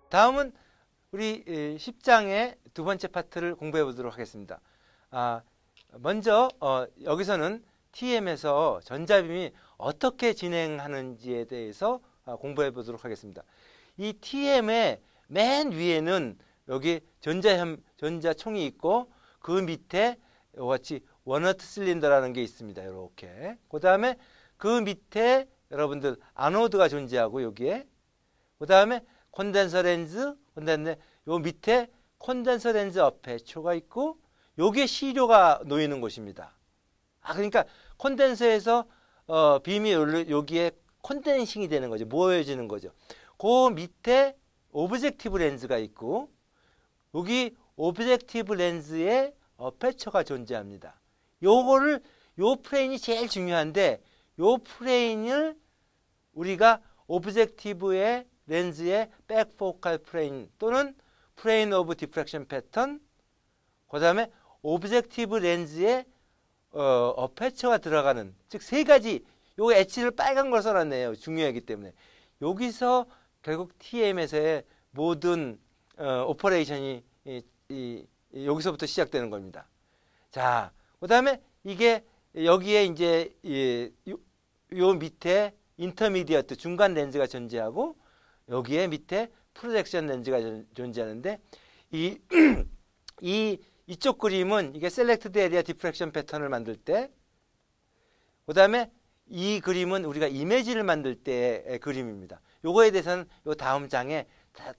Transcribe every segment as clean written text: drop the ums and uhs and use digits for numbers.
다음은 우리 10장의 두 번째 파트를 공부해 보도록 하겠습니다. 먼저 여기서는 TM에서 전자빔이 어떻게 진행하는지에 대해서 공부해 보도록 하겠습니다. 이 TM의 맨 위에는 여기 전자총이 있고 그 밑에 같이 원어트 실린더라는 게 있습니다. 이렇게. 그 다음에 그 밑에 여러분들 아노드가 존재하고 여기에 그 다음에 콘덴서 렌즈, 그다음에 요 밑에 콘덴서 렌즈 어페처가 있고 요게 시료가 놓이는 곳입니다. 그러니까 콘덴서에서 빔이 여기에 콘덴싱이 되는 거죠. 모여지는 거죠. 그 밑에 오브젝티브 렌즈가 있고 여기 오브젝티브 렌즈에 어페처가 존재합니다. 요거를 요 프레임이 제일 중요한데 요 프레임을 우리가 오브젝티브의 렌즈의 백포칼 프레임 또는 프레임 오브 디프렉션 패턴, 그 다음에 오브젝티브 렌즈의 어페처가 들어가는, 즉 세 가지, 요 H를 빨간 걸 써놨네요. 중요하기 때문에. 여기서 결국 TM에서의 모든 오퍼레이션이 여기서부터 시작되는 겁니다. 자, 그 다음에 이게 여기에 이제 요 밑에 인터미디어트 중간 렌즈가 존재하고 여기에 밑에 프로젝션 렌즈가 존재하는데 이쪽 그림은 이게 셀렉트드 에리아 디프렉션 패턴을 만들 때, 그 다음에 이 그림은 우리가 이미지를 만들 때의 그림입니다. 요거에 대해서는 요 다음 장에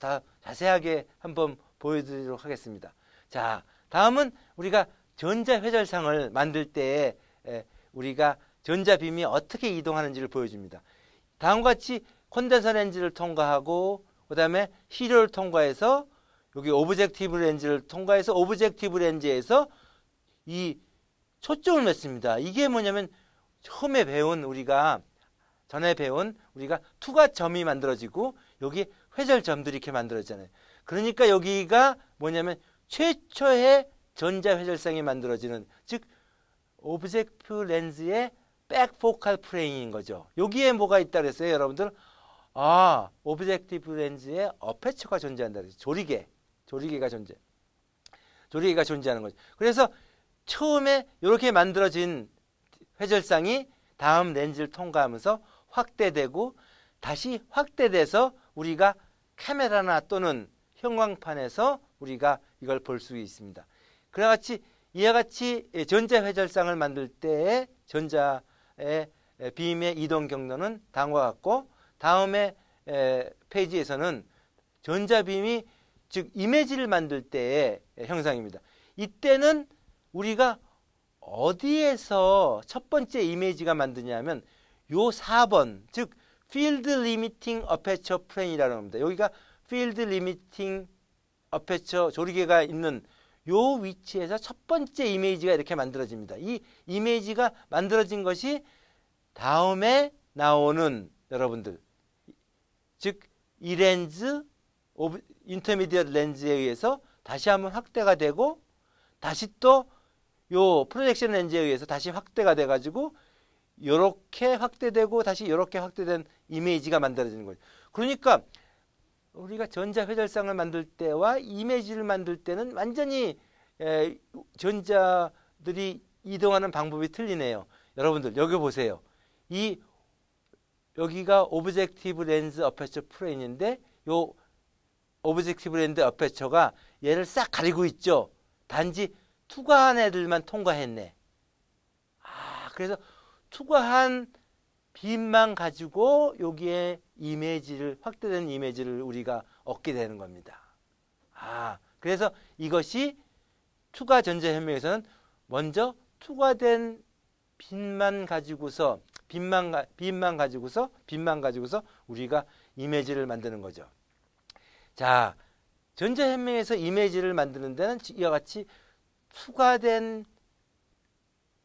다 자세하게 한번 보여드리도록 하겠습니다. 자, 다음은 우리가 전자회절상을 만들 때 우리가 전자빔이 어떻게 이동하는지를 보여줍니다. 다음과 같이 콘덴서 렌즈를 통과하고 그 다음에 시료를 통과해서 여기 오브젝티브 렌즈를 통과해서 오브젝티브 렌즈에서 이 초점을 맺습니다. 이게 뭐냐면 처음에 배운 전에 배운 우리가 투과점이 만들어지고 여기 회절점들이 이렇게 만들어지잖아요. 그러니까 여기가 뭐냐면 최초의 전자회절상이 만들어지는, 즉 오브젝티브 렌즈의 백포칼 프레임인 거죠. 여기에 뭐가 있다 그랬어요, 여러분들? 오브젝티브 렌즈에 어페처가 존재한다 그랬어요. 조리개가 존재하는 거죠. 그래서 처음에 이렇게 만들어진 회절상이 다음 렌즈를 통과하면서 확대되고 다시 확대돼서 우리가 카메라나 또는 형광판에서 우리가 이걸 볼 수 있습니다. 이와 같이 전자회절상을 만들 때의 전자의 빔의 이동 경로는 다음과 같고, 다음에 페이지에서는 전자빔이 즉 이미지를 만들 때의 형상입니다. 이때는 우리가 어디에서 첫 번째 이미지가 만드냐면 요 4번, 즉 필드 리미팅 어페처 프레임이라는 겁니다. 여기가 필드 리미팅 어페처 조리개가 있는 요 위치에서 첫 번째 이미지가 이렇게 만들어집니다. 이 이미지가 만들어진 것이 다음에 나오는 여러분들, 즉 이 렌즈 인터미디엇 렌즈에 의해서 다시 한번 확대가 되고 다시 또 요 프로젝션 렌즈에 의해서 다시 확대가 돼 가지고 요렇게 확대되고 다시 요렇게 확대된 이미지가 만들어지는 거예요. 그러니까 우리가 전자회절상을 만들 때와 이미지를 만들 때는 완전히 전자들이 이동하는 방법이 틀리네요. 여러분들 여기 보세요. 여기가 오브젝티브 렌즈 어페처 프레임인데 요 오브젝티브 렌즈 어페처가 얘를 싹 가리고 있죠. 단지 투과한 애들만 통과했네. 그래서 투과한 빔만 가지고 여기에 확대된 이미지를 우리가 얻게 되는 겁니다. 그래서 이것이 투과 전자현명에서는 먼저 투과된 빔만 가지고서 우리가 이미지를 만드는 거죠. 자, 전자현명에서 이미지를 만드는 데는 이와 같이 투과된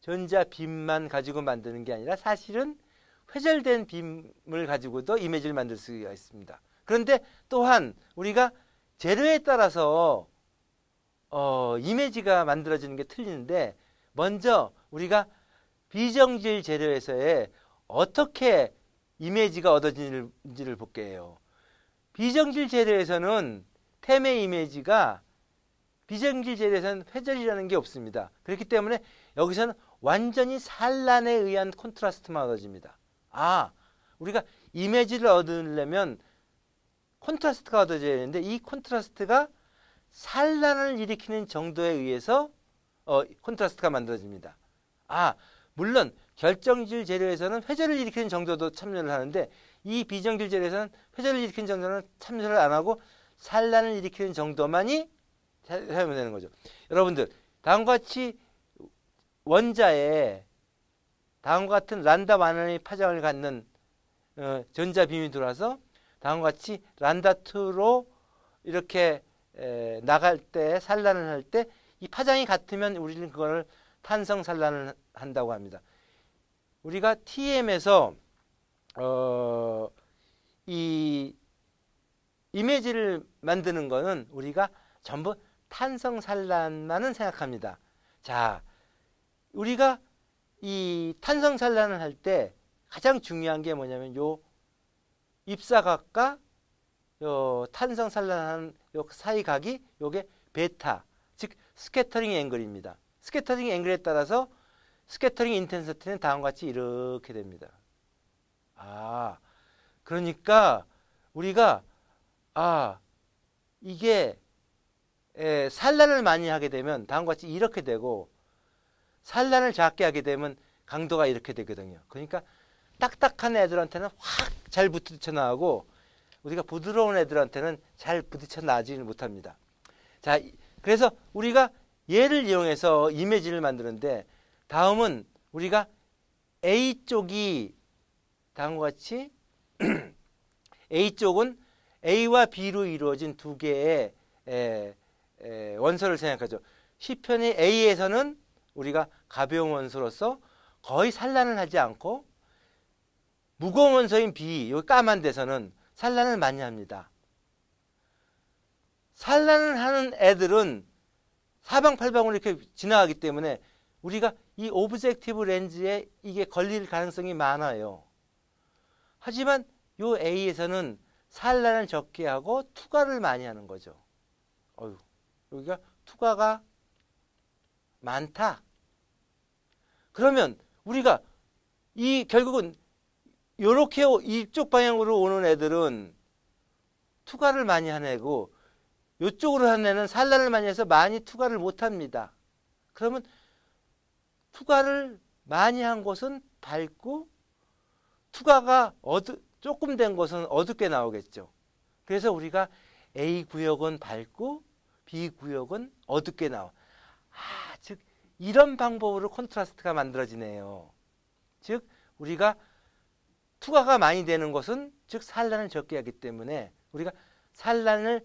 전자빔만 가지고 만드는 게 아니라 사실은 회절된 빔을 가지고도 이미지를 만들 수가 있습니다. 그런데 또한 우리가 재료에 따라서 이미지가 만들어지는 게 틀리는데, 먼저 우리가 비정질 재료에서의 어떻게 이미지가 얻어지는지를 볼게요. 비정질 재료에서는 템의 이미지가, 비정질 재료에서는 회절이라는 게 없습니다. 그렇기 때문에 여기서는 완전히 산란에 의한 콘트라스트만 얻어집니다. 우리가 이미지를 얻으려면 콘트라스트가 얻어져야 되는데, 이 콘트라스트가 산란을 일으키는 정도에 의해서 콘트라스트가 만들어집니다. 물론 결정질 재료에서는 회절을 일으키는 정도도 참여를 하는데, 이 비정질 재료에서는 회절을 일으키는 정도는 참여를 안 하고 산란을 일으키는 정도만이 사용이 되는 거죠. 여러분들, 다음과 같이 원자에 다음과 같은 란다 만원의 파장을 갖는 전자 빔이 들어와서 다음과 같이 란다2로 이렇게 나갈 때, 산란을 할 때 이 파장이 같으면 우리는 그거를 탄성 산란을 한다고 합니다. 우리가 TM에서 이 이미지를 만드는 거는 우리가 전부 탄성 산란만은 생각합니다. 자, 우리가 이 탄성 산란을 할 때 가장 중요한 게 뭐냐면 요 입사각과 요 탄성 산란하는 요 사이 각이 요게 베타, 즉 스캐터링 앵글입니다. 스캐터링 앵글에 따라서 스캐터링 인텐시티는 다음과 같이 이렇게 됩니다. 그러니까 우리가 이게 산란을 많이 하게 되면 다음과 같이 이렇게 되고, 산란을 작게 하게 되면 강도가 이렇게 되거든요. 그러니까 딱딱한 애들한테는 확 잘 부딪혀 나가고, 우리가 부드러운 애들한테는 잘 부딪혀 나가지는 못합니다. 자, 그래서 우리가 얘를 이용해서 이미지를 만드는데, 다음은 우리가 A쪽이 다음과 같이 A쪽은 A와 B로 이루어진 두 개의 원소를 생각하죠. 시편의 A에서는 우리가 가벼운 원소로서 거의 산란을 하지 않고, 무거운 원소인 B, 여기 까만 데서는 산란을 많이 합니다. 산란을 하는 애들은 사방팔방으로 이렇게 지나가기 때문에 우리가 이 오브젝티브 렌즈에 이게 걸릴 가능성이 많아요. 하지만 요 A에서는 산란을 적게 하고 투과를 많이 하는 거죠. 여기가 투과가 많다. 그러면 우리가 결국은 요렇게 이쪽 방향으로 오는 애들은 투과를 많이 하는 애고, 요쪽으로 하는 애는 산란을 많이 해서 많이 투과를 못 합니다. 그러면 투과를 많이 한 곳은 밝고, 투과가 조금 된 곳은 어둡게 나오겠죠. 그래서 우리가 A 구역은 밝고 B 구역은 어둡게 나와. 즉 이런 방법으로 콘트라스트가 만들어지네요. 즉 우리가 투과가 많이 되는 것은, 즉 산란을 적게 하기 때문에 우리가 산란을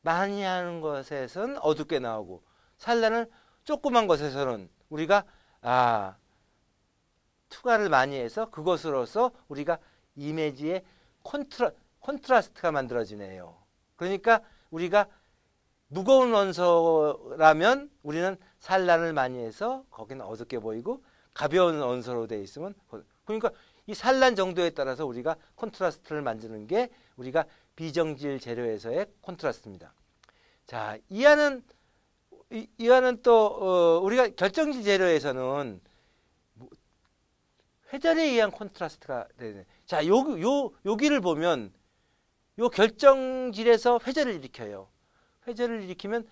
많이 하는 것에서는 어둡게 나오고, 산란을 조그만 것에서는 우리가 투과를 많이 해서 그것으로서 우리가 이미지의 콘트라스트가 만들어지네요. 그러니까 우리가 무거운 원소라면 우리는 산란을 많이 해서 거기는 어둡게 보이고, 가벼운 원소로 되어 있으면, 그러니까 이 산란 정도에 따라서 우리가 콘트라스트를 만드는 게 우리가 비정질 재료에서의 콘트라스트입니다. 자, 이하는 또 우리가 결정질 재료에서는 회절에 의한 콘트라스트가 되네. 자, 여기를 보면 요 결정질에서 회절을 일으켜요. 회절을 일으키면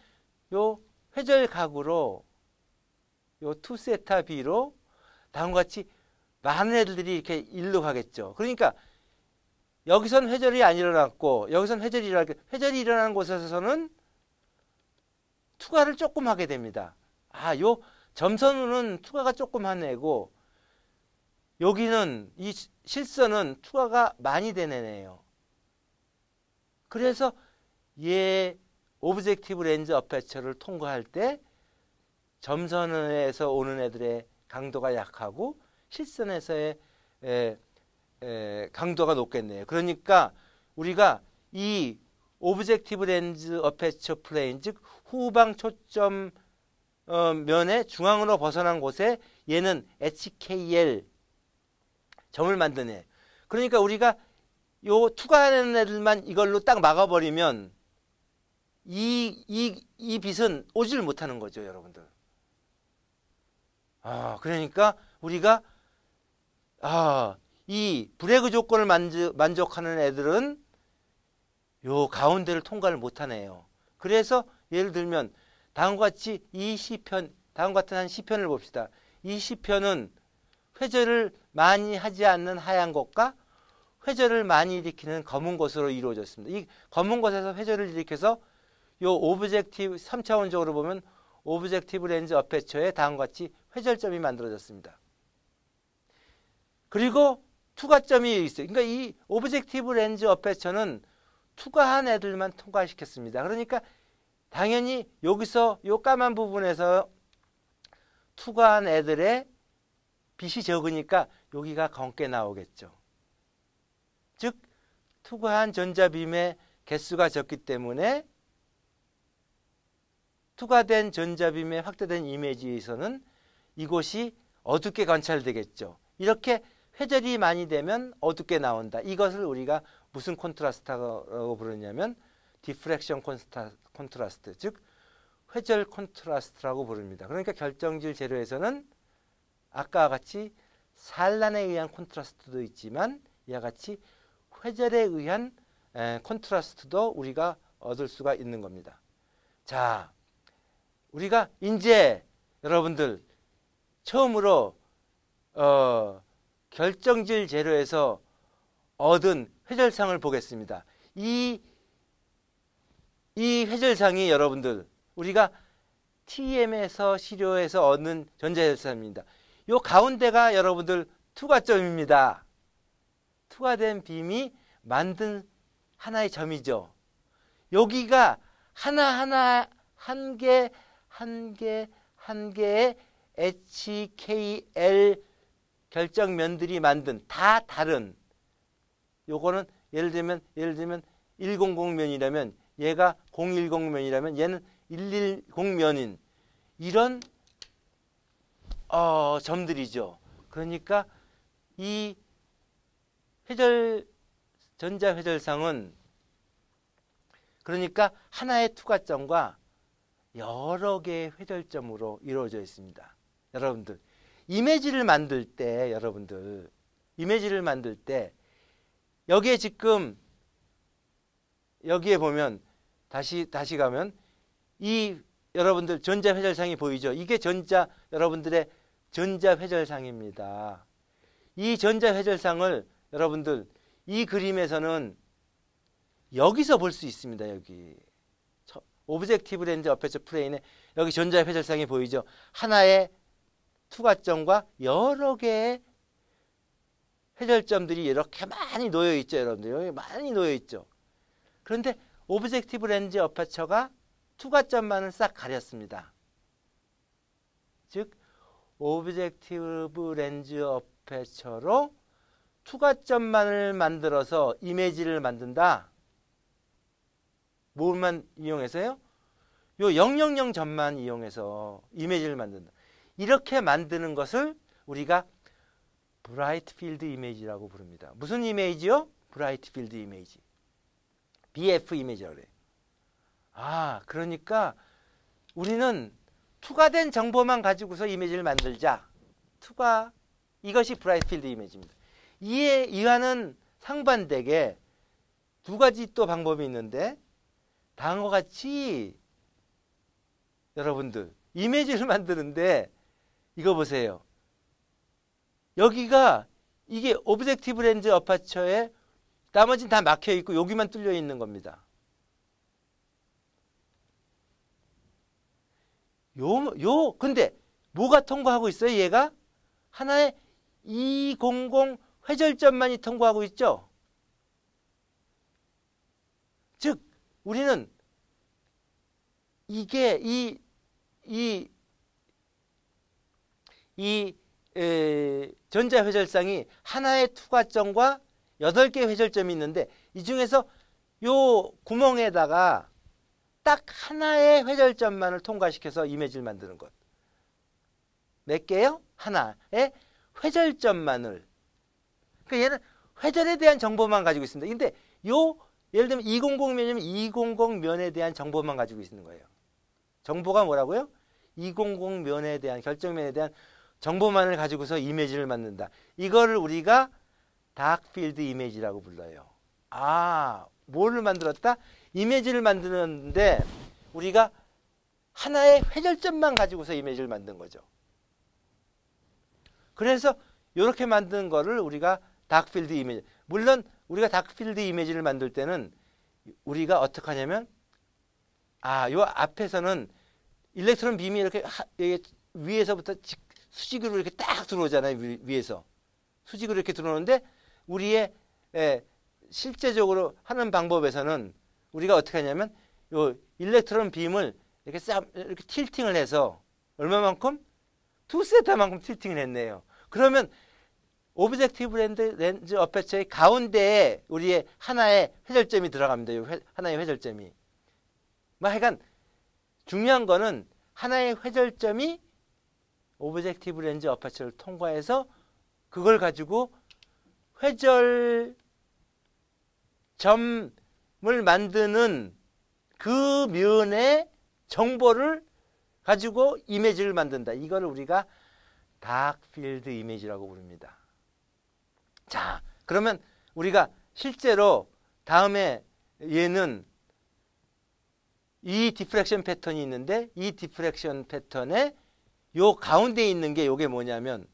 요 회절 각으로 요 2세타 B로 다음과 같이 많은 애들이 이렇게 일로 가겠죠. 그러니까 여기선 회절이 안 일어났고 여기선 회절이 일어나는 곳에서는 투과를 조금 하게 됩니다. 요 점선은 투과가 조금 한 애고, 여기는 이 실선은 투과가 많이 된 애네요. 그래서 얘 오브젝티브 렌즈 어페처를 통과할 때 점선에서 오는 애들의 강도가 약하고 실선에서의 강도가 높겠네요. 그러니까 우리가 이 오브젝티브 렌즈 어페처 플레인, 즉 후방 초점 면의 중앙으로 벗어난 곳에 얘는 HKL 점을 만드네. 그러니까 우리가 요 투과하는 애들만 이걸로 딱 막아버리면 이 빛은 오질 못하는 거죠, 여러분들. 그러니까 우리가 이 브래그 조건을 만족하는 애들은 요 가운데를 통과를 못하네요. 그래서 예를 들면 다음과 같이 이 시편, 다음 같은 한 시편을 봅시다. 이 시편은 회절을 많이 하지 않는 하얀 곳과 회절을 많이 일으키는 검은 곳으로 이루어졌습니다. 이 검은 곳에서 회절을 일으켜서 요 오브젝티브 3차원적으로 보면 오브젝티브 렌즈 어페처에 다음과 같이 회절점이 만들어졌습니다. 그리고 투과점이 있어요. 그러니까 이 오브젝티브 렌즈 어페처는 투과한 애들만 통과시켰습니다. 그러니까 당연히 여기서 요 까만 부분에서 투과한 애들의 빛이 적으니까 여기가 검게 나오겠죠. 즉 투과한 전자빔의 개수가 적기 때문에 투과된 전자빔의 확대된 이미지에서는 이곳이 어둡게 관찰되겠죠. 이렇게 회절이 많이 되면 어둡게 나온다. 이것을 우리가 무슨 콘트라스트라고 부르냐면 디프렉션 콘트라스트, 즉 회절 콘트라스트라고 부릅니다. 그러니까 결정질 재료에서는 아까와 같이 산란에 의한 콘트라스트도 있지만 이와 같이 회절에 의한 콘트라스트도 우리가 얻을 수가 있는 겁니다. 자, 우리가 이제 여러분들 처음으로 결정질 재료에서 얻은 회절상을 보겠습니다. 이 회절상이 여러분들 우리가 TM에서 시료에서 얻는 전자회절상입니다. 요 가운데가 여러분들 투과점입니다. 투과된 빔이 만든 하나의 점이죠. 여기가 하나하나 한 개의 HKL 결정면들이 만든 다 다른, 요거는 예를 들면 100면이라면 얘가 010면이라면 얘는 110면인 이런 점들이죠. 그러니까 이 전자회절상은 그러니까 하나의 투과점과 여러 개의 회절점으로 이루어져 있습니다. 여러분들 이미지를 만들 때 여기에 지금 여기에 보면 다시 가면 이 여러분들 전자회절상이 보이죠? 이게 여러분들의 전자회절상입니다. 이 전자회절상을 여러분들 이 그림에서는 여기서 볼 수 있습니다. 여기 오브젝티브 렌즈 어페처 플레인에 여기 전자회절상이 보이죠? 하나의 투과점과 여러 개의 회절점들이 이렇게 많이 놓여 있죠, 여러분들. 여기 많이 놓여 있죠. 그런데 오브젝티브 렌즈 어페처가 투과점만을 싹 가렸습니다. 즉 오브젝티브 렌즈 어페처로 투과점만을 만들어서 이미지를 만든다. 뭘만 이용해서요? 요 000점만 이용해서 이미지를 만든다. 이렇게 만드는 것을 우리가 브라이트 필드 이미지라고 부릅니다. 무슨 이미지요? 브라이트 필드 이미지. BF 이미지라고 그래요. 그러니까 우리는 투과된 정보만 가지고서 이미지를 만들자. 이것이 브라이트 필드 이미지입니다. 이와는 상반되게 두 가지 또 방법이 있는데 다음과 같이 여러분들 이미지를 만드는데 이거 보세요. 여기가 이게 오브젝티브 렌즈 어퍼처에 나머지는 다 막혀 있고 여기만 뚫려 있는 겁니다. 근데 뭐가 통과하고 있어요? 얘가 하나의 200 회절점만이 통과하고 있죠. 즉 우리는 이게 전자회절상이 하나의 투과점과 8개 회절점이 있는데 이 중에서 요 구멍에다가 딱 하나의 회절점만을 통과시켜서 이미지를 만드는 것. 몇 개요? 하나의 회절점만을. 그러니까 얘는 회절에 대한 정보만 가지고 있습니다. 근데 요 예를 들면 200면이면 200면에 대한 정보만 가지고 있는 거예요. 정보가 뭐라고요? 200면에 대한 결정면에 대한 정보만을 가지고서 이미지를 만든다. 이거를 우리가 다크필드 이미지라고 불러요. 아, 뭐를 만들었다? 이미지를 만드는데 우리가 하나의 회절점만 가지고서 이미지를 만든 거죠. 그래서 이렇게 만든 거를 우리가 다크필드 이미지. 물론 우리가 다크필드 이미지를 만들 때는 우리가 어떻게 하냐면 요 앞에서는 일렉트론 빔이 이렇게 위에서부터 수직으로 이렇게 딱 들어오잖아요. 위에서. 수직으로 이렇게 들어오는데 우리의 실제적으로 하는 방법에서는 우리가 어떻게 하냐면 요 일렉트론 빔을 이렇게 틸팅을 해서 얼마만큼? 2세타만큼 틸팅을 했네요. 그러면 오브젝티브 렌즈 어퍼처의 가운데에 우리의 하나의 회절점이 들어갑니다. 하나의 회절점이. 하여간 중요한 거는 하나의 회절점이 오브젝티브 렌즈 어퍼처를 통과해서 그걸 가지고 회절점을 만드는 그 면의 정보를 가지고 이미지를 만든다. 이거를 우리가 다크필드 이미지라고 부릅니다. 자, 그러면 우리가 실제로 다음에 얘는 이 디프렉션 패턴이 있는데 이 디프렉션 패턴에 요 가운데 있는 게 요게 뭐냐면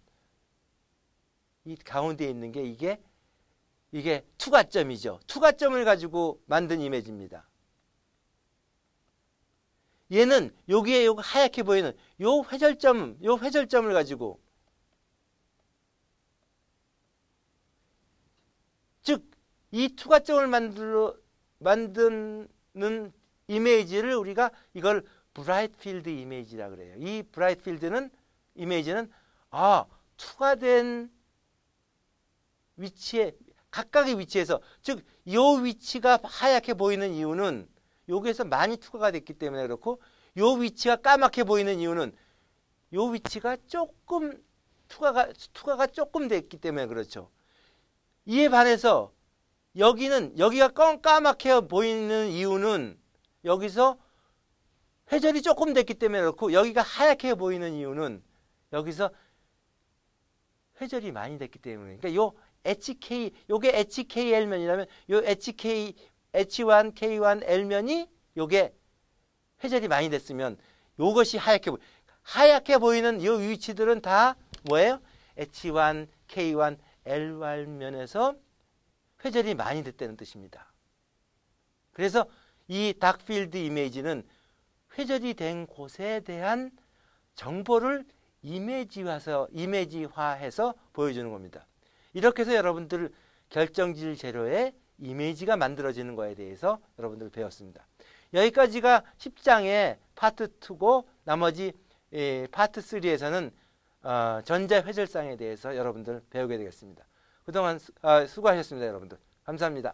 이 가운데 있는 게 이게 투과점이죠. 투과점을 가지고 만든 이미지입니다. 얘는 여기에 요 하얗게 보이는 요 회절점을 가지고 즉 이 투과점을 만드는 이미지를 우리가 이걸 브라이트 필드 이미지라 그래요. 이 브라이트 필드는 이미지는 투과된 위치에 각각의 위치에서 즉 이 위치가 하얗게 보이는 이유는 여기에서 많이 투과가 됐기 때문에 그렇고 이 위치가 까맣게 보이는 이유는 이 위치가 조금 투과가 조금 됐기 때문에 그렇죠. 이에 반해서 여기가 까맣게 보이는 이유는 여기서 회절이 조금 됐기 때문에 그렇고 여기가 하얗게 보이는 이유는 여기서 회절이 많이 됐기 때문에 그러니까 요 요게 HKL면이라면 요 H1, K1, L면이 요게 회절이 많이 됐으면 요것이 하얗게 보이는 요 위치들은 다 뭐예요? H1, K1, L면에서 회절이 많이 됐다는 뜻입니다. 그래서 이 다크필드 이미지는 회절이 된 곳에 대한 정보를 이미지화해서 보여주는 겁니다. 이렇게 해서 여러분들 결정질 재료의 이미지가 만들어지는 거에 대해서 여러분들 배웠습니다. 여기까지가 10장의 파트 2고 나머지 파트 3에서는 전자회절상에 대해서 여러분들 배우게 되겠습니다. 그동안 수고하셨습니다. 여러분들. 감사합니다.